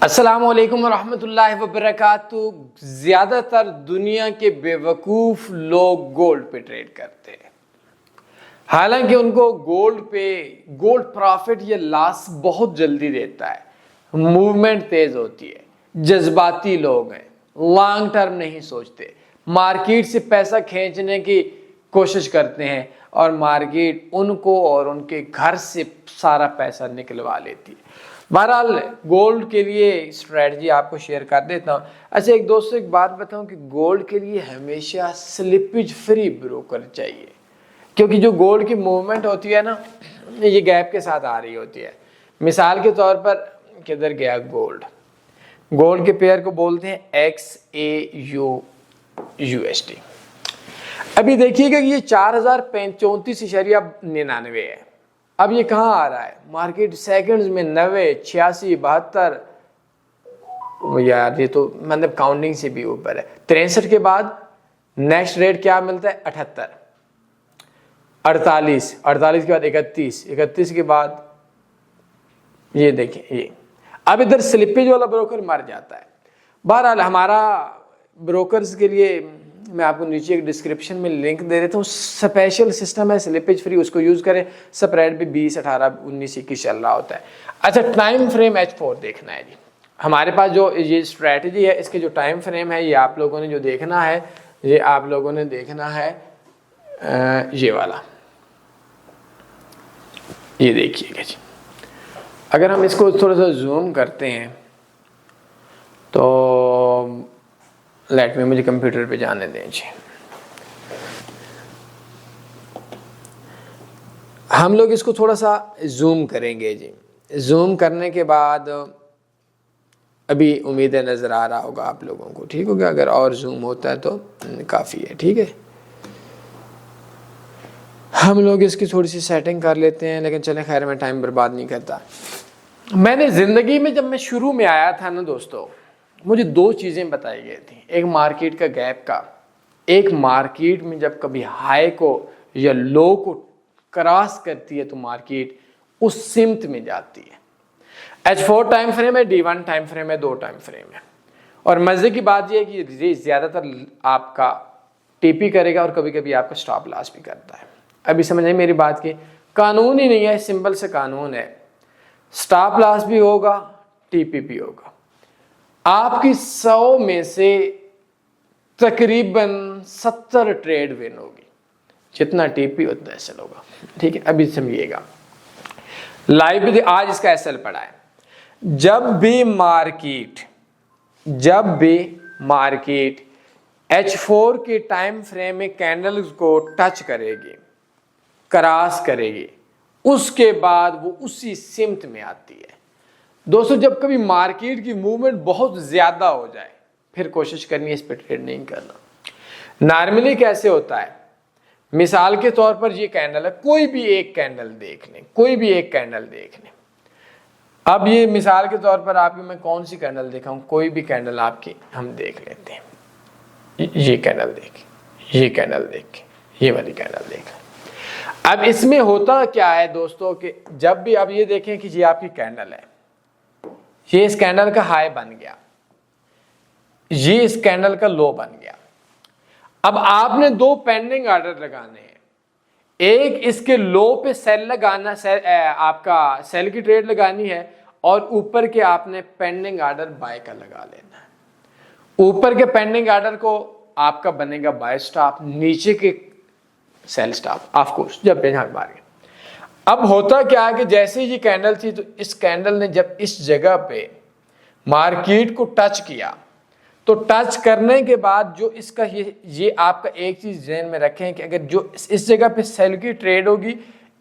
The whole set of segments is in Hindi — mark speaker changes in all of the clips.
Speaker 1: अस्सलामु अलैकुम रहमतुल्लाहि व बरकातुहू। ज़्यादातर दुनिया के बेवकूफ़ लोग गोल्ड पे ट्रेड करते हैं, हालांकि उनको गोल्ड प्रॉफिट या लॉस बहुत जल्दी देता है, मूवमेंट तेज होती है, जज्बाती लोग हैं, लॉन्ग टर्म नहीं सोचते, मार्केट से पैसा खींचने की कोशिश करते हैं और मार्केट उनको और उनके घर से सारा पैसा निकलवा लेती है। बहरहाल गोल्ड के लिए स्ट्रेटजी आपको शेयर कर देता हूँ। अच्छा, एक दोस्तों एक बात बताऊं कि गोल्ड के लिए हमेशा स्लिपेज फ्री ब्रोकर चाहिए, क्योंकि जो गोल्ड की मूवमेंट होती है ना, ये गैप के साथ आ रही होती है। मिसाल के तौर पर किधर गया गोल्ड के पेयर को बोलते हैं XAUUSD। अभी देखिएगा कि ये 4034.99 है। अब ये कहाँ आ रहा है? मार्केट सेकंड्स में 90, 86, 72, यार ये तो मतलब काउंटिंग से भी ऊपर है। 63 के बाद नेक्स्ट रेट क्या मिलता है? 78, 48, 48 के बाद 31, 31 के बाद ये देखिए ये अब इधर स्लिपेज वाला ब्रोकर मर जाता है। बहरहाल हमारा ब्रोकर्स के लिए मैं आपको नीचे एक डिस्क्रिप्शन में लिंक दे देता हूँ। स्पेशल सिस्टम है स्लिपेज फ्री, उसको यूज करें। स्प्रेड भी 20, 18, 19, 21 चल रहा होता है। अच्छा, टाइम फ्रेम H4 देखना है जी। हमारे पास जो ये स्ट्रैटेजी है, इसके जो टाइम फ्रेम है, ये आप लोगों ने जो देखना है, ये आप लोगों ने देखना है ये वाला, ये देखिएगा जी। अगर हम इसको थोड़ा सा जूम करते हैं तो लेट में मुझे कंप्यूटर पे जाने दें जी। हम लोग इसको थोड़ा सा जूम करेंगे जी। जूम करने के बाद अभी उम्मीद है नज़र आ रहा होगा आप लोगों को, ठीक हो गया? अगर और जूम होता है तो काफ़ी है, ठीक है। हम लोग इसकी थोड़ी सी सेटिंग कर लेते हैं, लेकिन चले खैर, मैं टाइम बर्बाद नहीं करता। मैंने ज़िंदगी में जब मैं शुरू में आया था ना दोस्तों, मुझे दो चीज़ें बताई गई थी। एक मार्केट का गैप का, एक मार्केट में जब कभी हाई को या लो को क्रॉस करती है तो मार्केट उस सिमत में जाती है। H4 टाइम फ्रेम है, D1 टाइम फ्रेम है, 2 टाइम फ्रेम है। और मज़े की बात यह है कि ये ज़्यादातर आपका टीपी करेगा और कभी कभी आपका स्टॉप लॉस भी करता है। अभी समझ आई मेरी बात की? कानून ही नहीं है, सिंपल से कानून है। स्टॉप लॉस भी होगा, टीपी भी होगा। आपकी 100 में से तकरीबन 70 ट्रेड विन होगी, जितना टीपी उतना एसएल होगा, ठीक है? अभी समझिएगा, लाइव भी आज इसका एसएल पड़ा है। जब भी मार्केट H4 के टाइम फ्रेम में कैंडल्स को टच करेगी, क्रॉस करेगी, उसके बाद वो उसी सिमत में आती है। दोस्तों, जब कभी मार्केट की मूवमेंट बहुत ज्यादा हो जाए, फिर कोशिश करनी है इस पर ट्रेड नहीं करना। नॉर्मली कैसे होता है? मिसाल के तौर पर ये कैंडल है, कोई भी एक कैंडल देख लें, अब ये मिसाल के तौर पर आपकी मैं कौन सी कैंडल देखा हूं, कोई भी कैंडल आपकी हम देख लेते हैं। ये कैंडल देखें, ये कैंडल देखें, ये वाली कैंडल देखें। अब इसमें होता क्या है दोस्तों कि जब भी आप ये देखें कि ये आपकी कैंडल है, ये इस कैंडल का हाई बन गया, ये इस कैंडल का लो बन गया। अब आपने 2 पेंडिंग ऑर्डर लगाने हैं। एक इसके लो पे सेल लगाना, आपका सेल की ट्रेड लगानी है, और ऊपर के आपने पेंडिंग ऑर्डर बाय का लगा लेना है। ऊपर के पेंडिंग ऑर्डर को आपका बनेगा बाय स्टॉप, नीचे के सेल स्टॉप ऑफ कोर्स जब यहाँ मार गया। अब होता क्या है कि जैसे ये कैंडल थी, तो इस कैंडल ने जब इस जगह पे मार्केट को टच किया, तो टच करने के बाद जो इसका ये आपका एक चीज ध्यान में रखें कि अगर जो इस जगह पे सेल की ट्रेड होगी,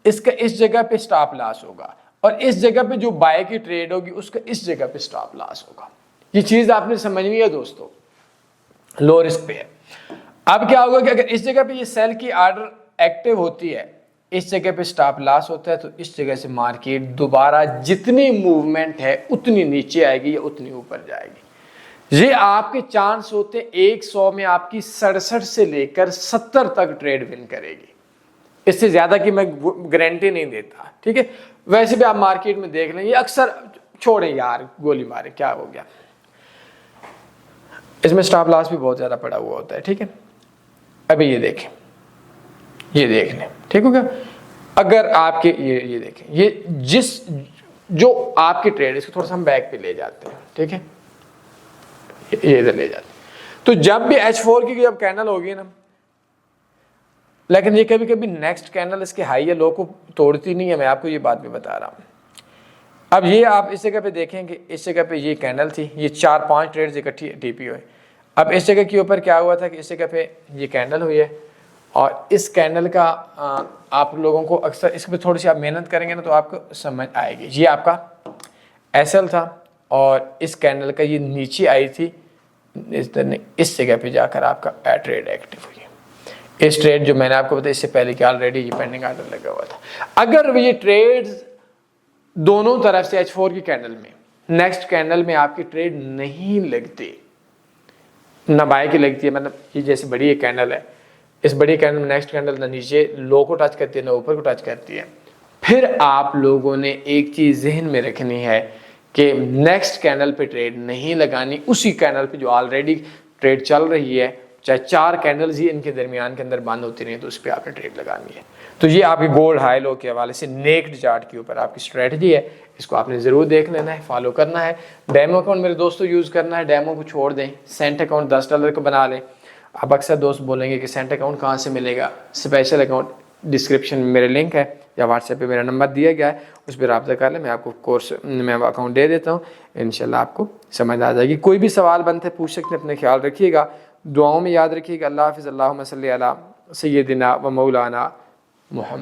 Speaker 1: इसका इस जगह पे स्टॉप लॉस होगा, और इस जगह पे जो बाय की ट्रेड होगी उसका इस जगह पे स्टॉप लॉस होगा। ये चीज आपने समझनी है दोस्तों, लो रिस्क पे है। अब क्या होगा कि अगर इस जगह पे ये सेल की ऑर्डर एक्टिव होती है, इस जगह पे स्टॉप लॉस होता है, तो इस जगह से मार्केट दोबारा जितनी मूवमेंट है उतनी नीचे आएगी या उतनी ऊपर जाएगी। ये आपके चांस होते हैं 100 में आपकी 67 से लेकर 70 तक ट्रेड विन करेगी। इससे ज्यादा की मैं गारंटी नहीं देता, ठीक है? वैसे भी आप मार्केट में देख लें, ये अक्सर छोड़े यार, गोली मारे, क्या हो गया। इसमें स्टॉप लॉस भी बहुत ज़्यादा पड़ा हुआ होता है, ठीक है। अभी ये देखें, ये देख लें, ठीक हो गया। अगर आपके ये देखें, ये जो आपके ट्रेड, इसको थोड़ा सा हम बैक पे ले जाते हैं, ठीक है, ये इधर ले जाते हैं। तो जब भी H4 की जब कैंडल होगी ना, लेकिन ये कभी कभी नेक्स्ट कैंडल इसके हाई या लो को तोड़ती नहीं है, मैं आपको ये बात भी बता रहा हूँ। अब ये आप इस जगह पे देखेंगे, इस जगह पे ये कैंडल थी, ये 4-5 ट्रेड्स इकट्ठी टीपी हुए। अब इस जगह के ऊपर क्या हुआ था कि इस जगह पे ये कैंडल हुई है, और इस कैंडल का आप लोगों को अक्सर इस पर थोड़ी सी आप मेहनत करेंगे ना तो आपको समझ आएगी। ये आपका SL था, और इस कैंडल का ये नीचे आई थी, इस जगह पे जाकर आपका ट्रेड एक्टिव हुई है। इस ट्रेड जो मैंने आपको बताया इससे पहले कि ऑलरेडी ये पेंडिंग ऑर्डर लगा हुआ था। अगर ये ट्रेड्स दोनों तरफ से H4 की कैंडल में, नेक्स्ट कैंडल में आपकी ट्रेड नहीं लगती, ना बाय की लगती है, मतलब ये जैसे बड़ी एक कैंडल है, इस बड़ी कैंडल में नेक्स्ट कैंडल ना नीचे लो को टच करती है ना ऊपर को टच करती है, फिर आप लोगों ने एक चीज जहन में रखनी है कि नेक्स्ट कैंडल पे ट्रेड नहीं लगानी, उसी कैंडल पे जो ऑलरेडी ट्रेड चल रही है, चाहे 4 कैंडल्स ही इनके दरमियान के अंदर बंद होती रही तो उस पर आपने ट्रेड लगानी है। तो ये आपकी गोल्ड हाई लो के हवाले से नेक्ड चार्ट के ऊपर आपकी स्ट्रेटजी है, इसको आपने ज़रूर देख लेना है, फॉलो करना है। डेमो अकाउंट मेरे दोस्तों यूज़ करना है, डेमो को छोड़ दें, सेंट अकाउंट $10 को बना लें। अब अक्सर दोस्त बोलेंगे कि सेंट अकाउंट कहाँ से मिलेगा, स्पेशल अकाउंट डिस्क्रिप्शन में मेरे लिंक है या व्हाट्सएप पे मेरा नंबर दिया गया है, उस पर रब्ता कर लें, मैं आपको कोर्स में अकाउंट दे देता हूँ, इंशाल्लाह आपको समझ आ जाएगी। कोई भी सवाल बनते पूछ सकते हैं, अपने ख्याल रखिएगा, दुआओं में याद रखिएगा। अल्लाह हाफ़िज़। अल्लाहुम्मा सल्ली अला सय्यदिना व मौलाना मुहम्मद।